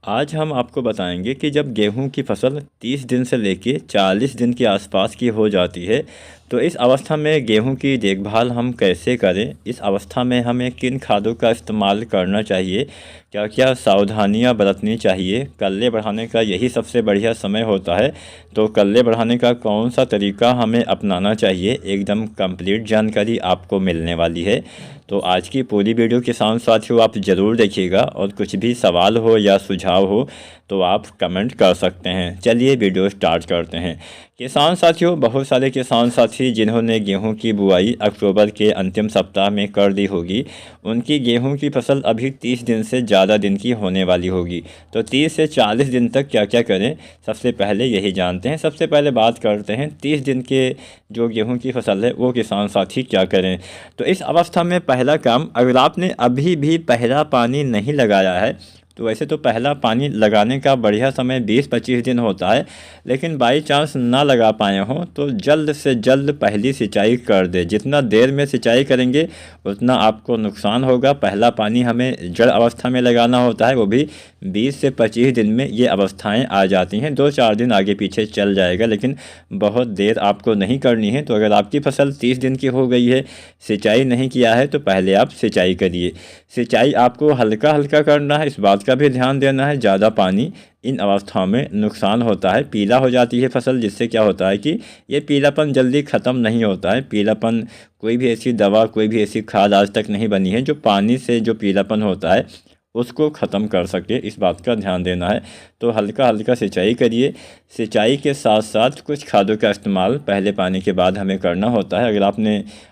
आज हम आपको बताएंगे कि जब गेहूं की फसल 30 दिन से लेके 40 दिन के आसपास की हो जाती है तो इस अवस्था में गेहूं की देखभाल हम कैसे करें। इस अवस्था में हमें किन खादों का इस्तेमाल करना चाहिए, क्या क्या सावधानियां बरतनी चाहिए। कल्ले बढ़ाने का यही सबसे बढ़िया समय होता है, तो कल्ले बढ़ाने का कौन सा तरीका हमें अपनाना चाहिए, एकदम कंप्लीट जानकारी आपको मिलने वाली है। तो आज की पूरी वीडियो किसान साथियों आप ज़रूर देखिएगा, और कुछ भी सवाल हो या सुझाव हो तो आप कमेंट कर सकते हैं। चलिए वीडियो स्टार्ट करते हैं। किसान साथियों, बहुत सारे किसान साथी जिन्होंने गेहूं की बुआई अक्टूबर के अंतिम सप्ताह में कर दी होगी, उनकी गेहूं की फसल अभी 30 दिन से ज़्यादा दिन की होने वाली होगी। तो 30 से 40 दिन तक क्या क्या करें, सबसे पहले यही जानते हैं। सबसे पहले बात करते हैं 30 दिन के जो गेहूं की फसल है वो किसान साथी क्या करें। तो इस अवस्था में पहला काम, अगर आपने अभी भी पहला पानी नहीं लगाया है तो वैसे तो पहला पानी लगाने का बढ़िया समय 20-25 दिन होता है, लेकिन बाई चांस ना लगा पाए हों तो जल्द से जल्द पहली सिंचाई कर दे। जितना देर में सिंचाई करेंगे उतना आपको नुकसान होगा। पहला पानी हमें जड़ अवस्था में लगाना होता है, वो भी 20 से 25 दिन में ये अवस्थाएं आ जाती हैं। 2-4 दिन आगे पीछे चल जाएगा, लेकिन बहुत देर आपको नहीं करनी है। तो अगर आपकी फसल 30 दिन की हो गई है, सिंचाई नहीं किया है, तो पहले आप सिंचाई करिए। सिंचाई आपको हल्का हल्का करना है, इस बात का भी ध्यान देना है। ज़्यादा पानी इन अवस्थाओं में नुकसान होता है, पीला हो जाती है फसल, जिससे क्या होता है कि ये पीलापन जल्दी ख़त्म नहीं होता है। पीलापन, कोई भी ऐसी दवा, कोई भी ऐसी खाद आज तक नहीं बनी है जो पानी से जो पीलापन होता है उसको ख़त्म कर सके, इस बात का ध्यान देना है। तो हल्का हल्का सिंचाई करिए। सिंचाई के साथ साथ कुछ खादों का इस्तेमाल पहले पानी के बाद हमें करना होता है। अगर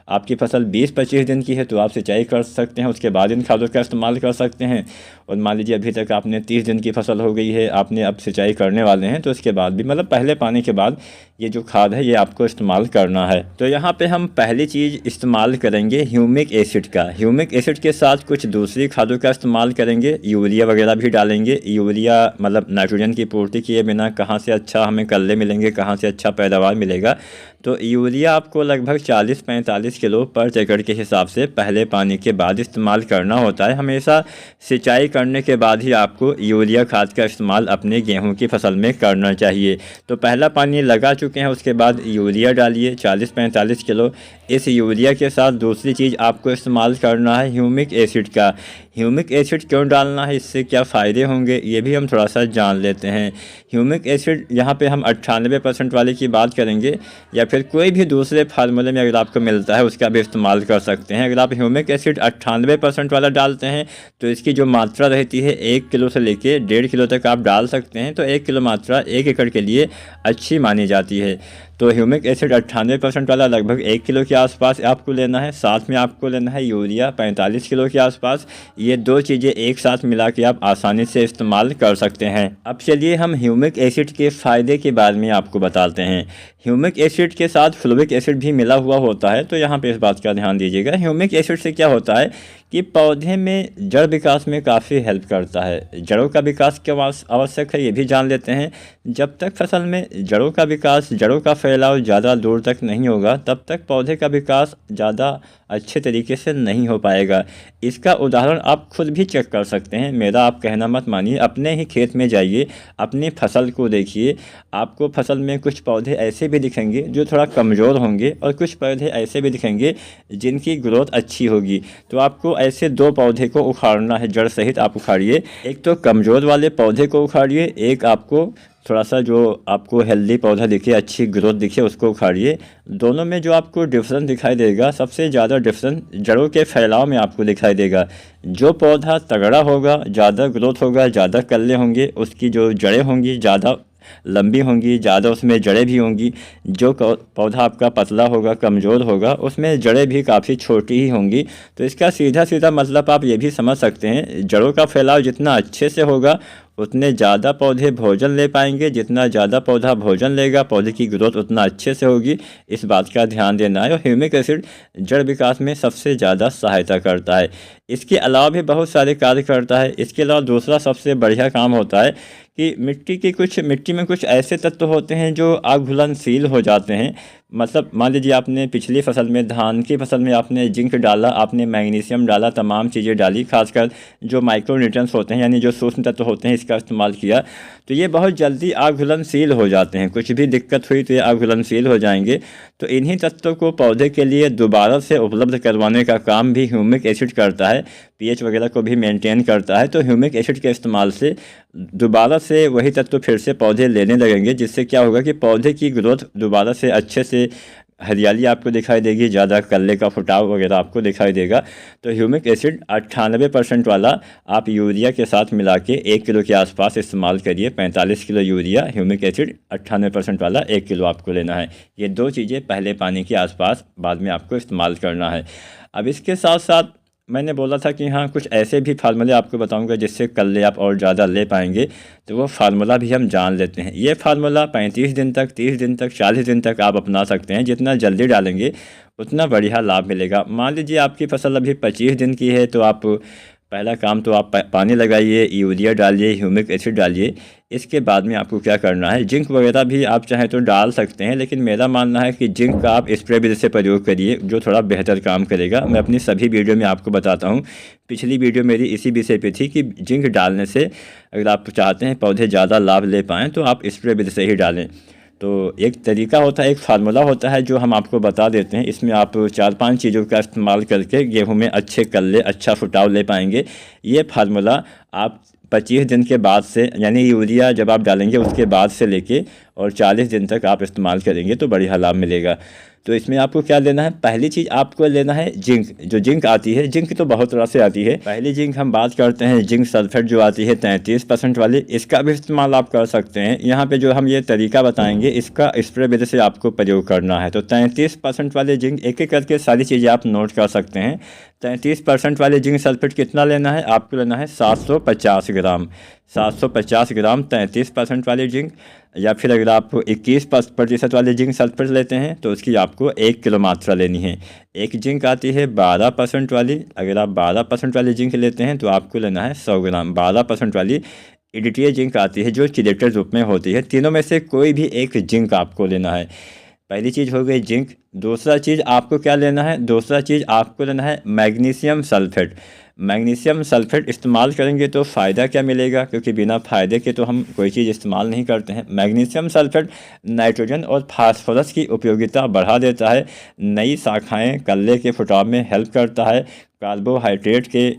आपकी फसल 20-25 दिन की है तो आप सिंचाई कर सकते हैं, उसके बाद इन खादों का इस्तेमाल कर सकते हैं। और मान लीजिए अभी तक आपने 30 दिन की फसल हो गई है, आपने अब सिंचाई करने वाले हैं, तो इसके बाद भी मतलब पहले पानी के बाद ये जो खाद है ये आपको इस्तेमाल करना है। तो यहाँ पे हम पहली चीज़ इस्तेमाल करेंगे ह्यूमिक एसिड का। ह्यूमिक एसिड के साथ कुछ दूसरी खादों का इस्तेमाल करेंगे, यूरिया वगैरह भी डालेंगे। यूरिया मतलब नाइट्रोजन की पूर्ति किए बिना कहाँ से अच्छा हमें कल्ले मिलेंगे, कहाँ से अच्छा पैदावार मिलेगा। तो यूरिया आपको लगभग 40-45 किलो पर एकड़ के हिसाब से पहले पानी के बाद इस्तेमाल करना होता है। हमेशा सिंचाई करने के बाद ही आपको यूरिया खाद का इस्तेमाल अपने गेहूं की फसल में करना चाहिए। तो पहला पानी लगा चुके हैं, उसके बाद यूरिया डालिए 40-45 किलो। इस यूरिया के साथ दूसरी चीज़ आपको इस्तेमाल करना है ह्यूमिक एसिड का। ह्यूमिक एसिड क्यों डालना है, इससे क्या फ़ायदे होंगे, ये भी हम थोड़ा सा जान लेते हैं। ह्यूमिक एसिड यहाँ पे हम 98% वाले की बात करेंगे, या फिर कोई भी दूसरे फार्मूले में अगर आपको मिलता है उसका भी इस्तेमाल कर सकते हैं। अगर आप ह्यूमिक एसिड 98% वाला डालते हैं तो इसकी जो मात्रा रहती है 1 किलो से लेके 1.5 किलो तक आप डाल सकते हैं। तो 1 किलो मात्रा 1 एकड़ के लिए अच्छी मानी जाती है। तो ह्यूमिक एसिड 98% वाला लगभग 1 किलो के आसपास आपको लेना है। साथ में आपको लेना है यूरिया 45 किलो के आसपास। ये दो चीज़ें एक साथ मिला के आप आसानी से इस्तेमाल कर सकते हैं। अब चलिए हम ह्यूमिक एसिड के फ़ायदे के बारे में आपको बताते हैं। ह्यूमिक एसिड के साथ फ्लोरिक एसिड भी मिला हुआ होता है, तो यहाँ पे इस बात का ध्यान दीजिएगा। ह्यूमिक एसिड से क्या होता है कि पौधे में जड़ विकास में काफ़ी हेल्प करता है। जड़ों का विकास क्यों आवश्यक है ये भी जान लेते हैं। जब तक फसल में जड़ों का विकास, जड़ों का फैलाव ज़्यादा दूर तक नहीं होगा, तब तक पौधे का विकास ज़्यादा अच्छे तरीके से नहीं हो पाएगा। इसका उदाहरण आप खुद भी चेक कर सकते हैं, मेरा आप कहना मत मानिए। अपने ही खेत में जाइए, अपनी फसल को देखिए। आपको फसल में कुछ पौधे ऐसे भी दिखेंगे जो थोड़ा कमज़ोर होंगे, और कुछ पौधे ऐसे भी दिखेंगे जिनकी ग्रोथ अच्छी होगी। तो आपको ऐसे दो पौधे को उखाड़ना है, जड़ सहित आप उखाड़िए। एक तो कमज़ोर वाले पौधे को उखाड़िए, एक आपको थोड़ा सा जो आपको हेल्दी पौधा दिखे, अच्छी ग्रोथ दिखे, उसको उखाड़िए। दोनों में जो आपको डिफरेंस दिखाई देगा, सबसे ज़्यादा डिफरेंस जड़ों के फैलाव में आपको दिखाई देगा। जो पौधा तगड़ा होगा, ज़्यादा ग्रोथ होगा, ज़्यादा कल्ले होंगे, उसकी जो जड़ें होंगी ज़्यादा लंबी होंगी, ज़्यादा उसमें जड़ें भी होंगी। जो पौधा आपका पतला होगा, कमज़ोर होगा, उसमें जड़ें भी काफ़ी छोटी ही होंगी। तो इसका सीधा सीधा मतलब आप ये भी समझ सकते हैं, जड़ों का फैलाव जितना अच्छे से होगा उतने ज़्यादा पौधे भोजन ले पाएंगे। जितना ज़्यादा पौधा भोजन लेगा, पौधे की ग्रोथ उतना अच्छे से होगी। इस बात का ध्यान देना है। और ह्यूमिक एसिड जड़ विकास में सबसे ज़्यादा सहायता करता है। इसके अलावा भी बहुत सारे कार्य करता है। इसके अलावा दूसरा सबसे बढ़िया काम होता है कि मिट्टी में कुछ ऐसे तत्व होते हैं जो आग घुलनशील हो जाते हैं। मतलब मान लीजिए आपने पिछली फसल में, धान की फसल में आपने जिंक डाला, आपने मैग्नीशियम डाला, तमाम चीज़ें डाली, खासकर जो माइक्रो न्यूट्रिएंट्स होते हैं यानी जो सूक्ष्म तत्व होते हैं इसका इस्तेमाल किया, तो ये बहुत जल्दी आग घुलनशील हो जाते हैं। कुछ भी दिक्कत हुई तो ये आग घुलनशील हो जाएंगे। तो इन्हीं तत्वों को पौधे के लिए दोबारा से उपलब्ध करवाने का काम भी ह्यूमिक एसिड करता है, पीएच वगैरह को भी मेंटेन करता है। तो ह्यूमिक एसिड के इस्तेमाल से दोबारा से वही तत्व फिर से पौधे लेने लगेंगे, जिससे क्या होगा कि पौधे की ग्रोथ दोबारा से अच्छे से, हरियाली आपको दिखाई देगी, ज़्यादा कल्ले का फुटाव वगैरह आपको दिखाई देगा। तो ह्यूमिक एसिड 98% वाला आप यूरिया के साथ मिला के 1 किलो के आसपास इस्तेमाल करिए। 45 किलो यूरिया, ह्यूमिक एसिड 98% वाला 1 किलो आपको लेना है। ये दो चीज़ें पहले पानी के आसपास बाद में आपको इस्तेमाल करना है। अब इसके साथ साथ मैंने बोला था कि हाँ कुछ ऐसे भी फार्मूले आपको बताऊंगा जिससे कल्ले आप और ज़्यादा ले पाएंगे, तो वो फार्मूला भी हम जान लेते हैं। ये फार्मूला 35 दिन तक, 30 दिन तक, 40 दिन तक आप अपना सकते हैं। जितना जल्दी डालेंगे उतना बढ़िया लाभ मिलेगा। मान लीजिए आपकी फसल अभी 25 दिन की है, तो आप पहला काम तो आप पानी लगाइए, यूरिया डालिए, ह्यूमिक एसिड डालिए। इसके बाद में आपको क्या करना है, जिंक वगैरह भी आप चाहें तो डाल सकते हैं, लेकिन मेरा मानना है कि जिंक का आप स्प्रे विधि से प्रयोग करिए, जो थोड़ा बेहतर काम करेगा। मैं अपनी सभी वीडियो में आपको बताता हूँ। पिछली वीडियो मेरी इसी विषय पे थी कि जिंक डालने से अगर आप चाहते हैं पौधे ज़्यादा लाभ ले पाएँ तो आप स्प्रे विधि से ही डालें। तो एक तरीका होता है, एक फार्मूला होता है जो हम आपको बता देते हैं। इसमें आप 4-5 चीज़ों का इस्तेमाल करके गेहूं में अच्छे कल्ले, अच्छा फुटाव ले पाएंगे। ये फार्मूला आप 25 दिन के बाद से, यानी यूरिया जब आप डालेंगे उसके बाद से लेके और 40 दिन तक आप इस्तेमाल करेंगे तो बढ़िया लाभ मिलेगा। तो इसमें आपको क्या लेना है, पहली चीज़ आपको लेना है जिंक। जो जिंक आती है, जिंक तो बहुत तरह से आती है। पहली जिंक हम बात करते हैं जिंक सल्फेट जो आती है 33% वाली, इसका भी इस्तेमाल आप कर सकते हैं। यहाँ पे जो हम ये तरीका बताएंगे इसका स्प्रे विधि से आपको प्रयोग करना है। तो 33% वाले जिंक, एक एक करके सारी चीज़ें आप नोट कर सकते हैं। 33% वाले जिंक सल्फेट कितना लेना है, आपको लेना है 750 ग्राम। 750 ग्राम 33% वाली जिंक, या फिर अगर आप 21% वाले जिंक सल्फेट लेते हैं तो उसकी आपको 1 किलो मात्रा लेनी है। एक जिंक आती है 12% वाली, अगर आप 12% वाली जिंक लेते हैं तो आपको लेना है 100 ग्राम। 12% वाली EDTA जिंक आती है जो चिलेटेड रूप में होती है। तीनों में से कोई भी एक जिंक आपको लेना है। पहली चीज़ हो गई जिंक। दूसरा चीज़ आपको क्या लेना है, दूसरा चीज़ आपको लेना है मैग्नीशियम सल्फेट। मैग्नीशियम सल्फेट इस्तेमाल करेंगे तो फ़ायदा क्या मिलेगा, क्योंकि बिना फ़ायदे के तो हम कोई चीज़ इस्तेमाल नहीं करते हैं। मैग्नीशियम सल्फेट नाइट्रोजन और फास्फोरस की उपयोगिता बढ़ा देता है, नई शाखाएं कल्ले के फुटाव में हेल्प करता है, कार्बोहाइड्रेट के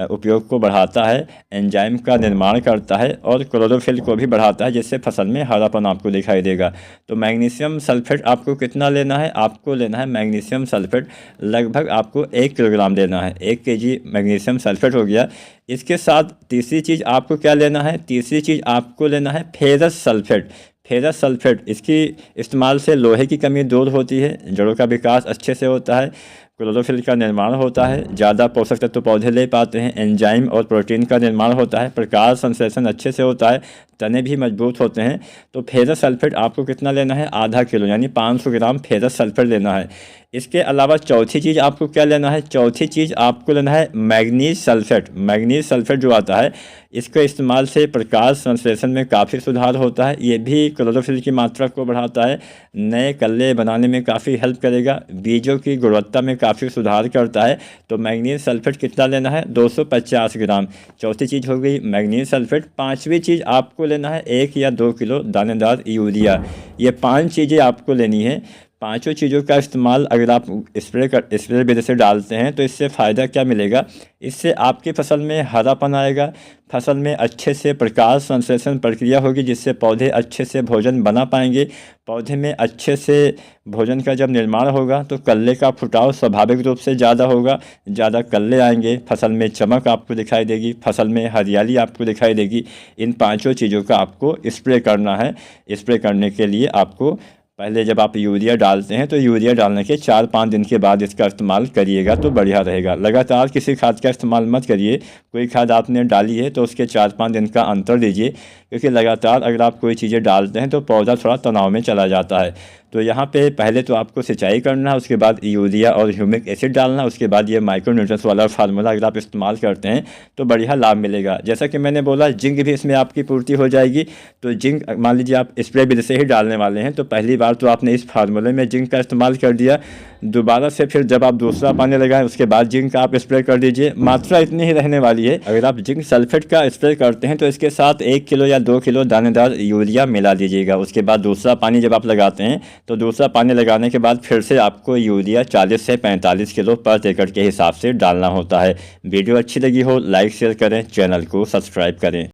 उपयोग को बढ़ाता है, एंजाइम का निर्माण करता है और क्लोरोफिल को भी बढ़ाता है, जिससे फसल में हरापन आपको दिखाई देगा। तो मैग्नीशियम सल्फेट आपको कितना लेना है, आपको लेना है मैग्नीशियम सल्फेट लगभग आपको 1 किलोग्राम लेना है। 1 केजी मैग्नीशियम सल्फेट हो गया। इसके साथ तीसरी चीज़ आपको क्या लेना है, तीसरी चीज़ आपको लेना है फेरस सल्फेट। फेरस सल्फेट, इसकी इस्तेमाल से लोहे की कमी दूर होती है, जड़ों का विकास अच्छे से होता है, क्लोरोफिल का निर्माण होता है, ज़्यादा पोषक तत्व पौधे ले पाते हैं, एंजाइम और प्रोटीन का निर्माण होता है, प्रकाश संश्लेषण अच्छे से होता है, तने भी मजबूत होते हैं। तो फेरस सल्फेट आपको कितना लेना है, आधा किलो यानी 500 ग्राम फेरस सल्फेट लेना है। इसके अलावा चौथी चीज़ आपको क्या लेना है, चौथी चीज़ आपको लेना है मैग्नीज सल्फेट। मैग्नीज सल्फेट जो आता है इसके इस्तेमाल से प्रकाश संश्लेषण में काफ़ी सुधार होता है, ये भी क्लोरोफिल की मात्रा को बढ़ाता है, नए कल्ले बनाने में काफ़ी हेल्प करेगा, बीजों की गुणवत्ता में काफ़ी सुधार करता है। तो मैग्नीज सल्फेट कितना लेना है, 250 ग्राम। चौथी चीज़ हो गई मैग्नीज सल्फेट। पाँचवीं चीज़ आपको लेना है 1 या 2 किलो दानेदार यूरिया। ये 5 चीज़ें आपको लेनी है। पांचों चीज़ों का इस्तेमाल अगर आप स्प्रे विधि से डालते हैं तो इससे फ़ायदा क्या मिलेगा, इससे आपकी फसल में हरापन आएगा, फसल में अच्छे से प्रकाश संश्लेषण प्रक्रिया होगी, जिससे पौधे अच्छे से भोजन बना पाएंगे। पौधे में अच्छे से भोजन का जब निर्माण होगा तो कल्ले का फुटाव स्वाभाविक रूप से ज़्यादा होगा, ज़्यादा कल्ले आएंगे, फसल में चमक आपको दिखाई देगी, फसल में हरियाली आपको दिखाई देगी। इन पांचों चीज़ों का आपको स्प्रे करना है। स्प्रे करने के लिए आपको पहले जब आप यूरिया डालते हैं तो यूरिया डालने के 4-5 दिन के बाद इसका इस्तेमाल करिएगा तो बढ़िया रहेगा। लगातार किसी खाद का इस्तेमाल मत करिए। कोई खाद आपने डाली है तो उसके 4-5 दिन का अंतर दीजिए, क्योंकि लगातार अगर आप कोई चीज़ें डालते हैं तो पौधा थोड़ा तनाव में चला जाता है। तो यहाँ पे पहले तो आपको सिंचाई करना है, उसके बाद यूरिया और ह्यूमिक एसिड डालना, उसके बाद ये माइक्रो न्यूट्रिएंट्स वाला फार्मूला अगर आप इस्तेमाल करते हैं तो बढ़िया लाभ मिलेगा। जैसा कि मैंने बोला, जिंक भी इसमें आपकी पूर्ति हो जाएगी। तो जिंक मान लीजिए आप स्प्रे विधि से ही डालने वाले हैं, तो पहली बार तो आपने इस फार्मूले में जिंक का इस्तेमाल कर दिया। दोबारा से फिर जब आप दूसरा पानी लगाएं उसके बाद जिंक का आप स्प्रे कर दीजिए। मात्रा इतनी ही रहने वाली है। अगर आप जिंक सल्फेट का स्प्रे करते हैं तो इसके साथ 1 किलो या 2 किलो दानेदार यूरिया मिला दीजिएगा। उसके बाद दूसरा पानी जब आप लगाते हैं तो दूसरा पानी लगाने के बाद फिर से आपको यूरिया 40 से 45 किलो पर एकड़ के हिसाब से डालना होता है। वीडियो अच्छी लगी हो लाइक शेयर करें, चैनल को सब्सक्राइब करें।